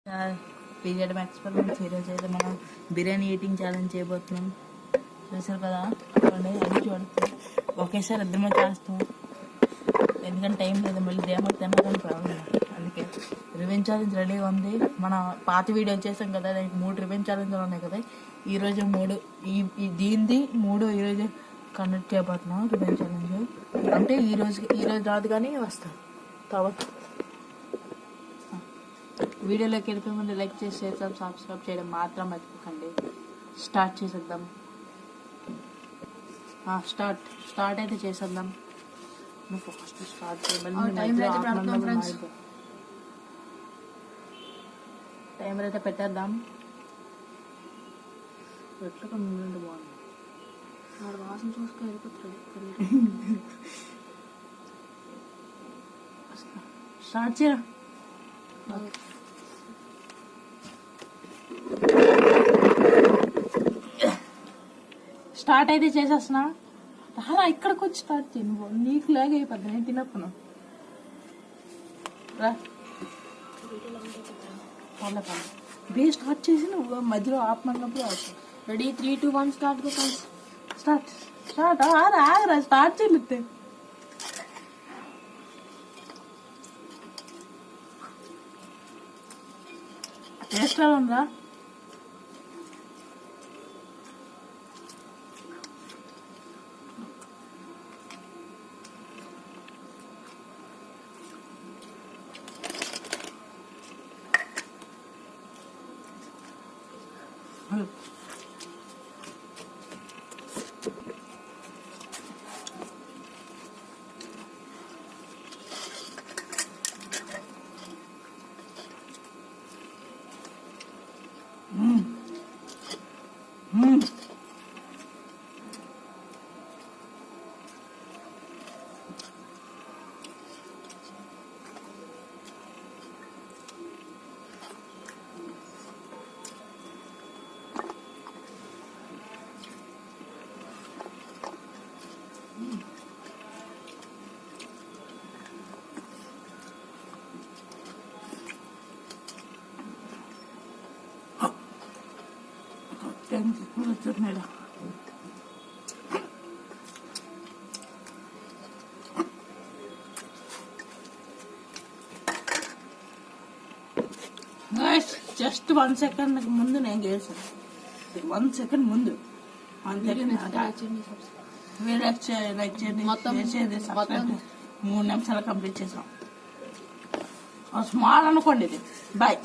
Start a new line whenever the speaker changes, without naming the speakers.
Period experiments ఈరోజు అయితే మనం బిర్యానీ ఈటింగ్ ఛాలెంజ్ చేయబోతున్నాం. చూసారు కదా, అది చూడచ్చు. ఒకేసారి ఇద్దరమే చేస్తాం, ఎందుకంటే టైం లేదు. మళ్ళీ దేమో తినడానికి ప్రాబ్లం, అందుకే రివెంజ్ ఛాలెంజ్ రెడీగా ఉంది. మన పాత వీడియో చేసాం కదా, దానికి 3 రివెంజ్ ఛాలెంజ్లు ఉన్నాయి కదా. ఈరోజు 3 దీనిది 3 ఈరోజు కండక్ట్ చేయబోతున్నాం. రివెంజ్ ఛాలెంజ్ అంటే ఈరోజు రాదు కానీ వస్తాం తర్వాత. వీడియోలోకి వెళ్ళిపోయే ముందు లైక్ చేసి షేర్ సబ్స్క్రైబ్ చేయడం మాత్రం మర్చిపోకండి. స్టార్ట్ చేసేద్దాం. స్టార్ట్ అయితే చేసేద్దాం. ఫస్ట్ స్టార్ట్ టైమర్ అయితే పెట్టేద్దాం. ఎట్లా ముందు బాగుంది, వాడు వాసన చూసుకొని వెళ్ళిపోతాడు. స్టార్ట్ చేయరా. స్టార్ట్ అయితే చేసేస్తున్నా. రా ఇక్కడికి వచ్చి స్టార్ట్ చేయను, నీకు లాగ్ అయిపోద్ది. నేను తినప్పును రా బే స్టార్ట్ చేసి నువ్వు మధ్యలో ఆపమన్నప్పుడు రెడీ 3, 2, 1 స్టార్ట్ ఆగరా స్టార్ట్ చేయలేతే. టేస్ట్ ఎలా ఉందా? జస్ట్ 1 సెకండ్ ముందు నేను గెలిచాను. 1 సెకండ్ ముందు లైక్ చేయండి, మొత్తం 3 నిమిషాలు కంప్లీట్ చేసాం. స్మాల్ అనుకోండి ఇది. బాయ్.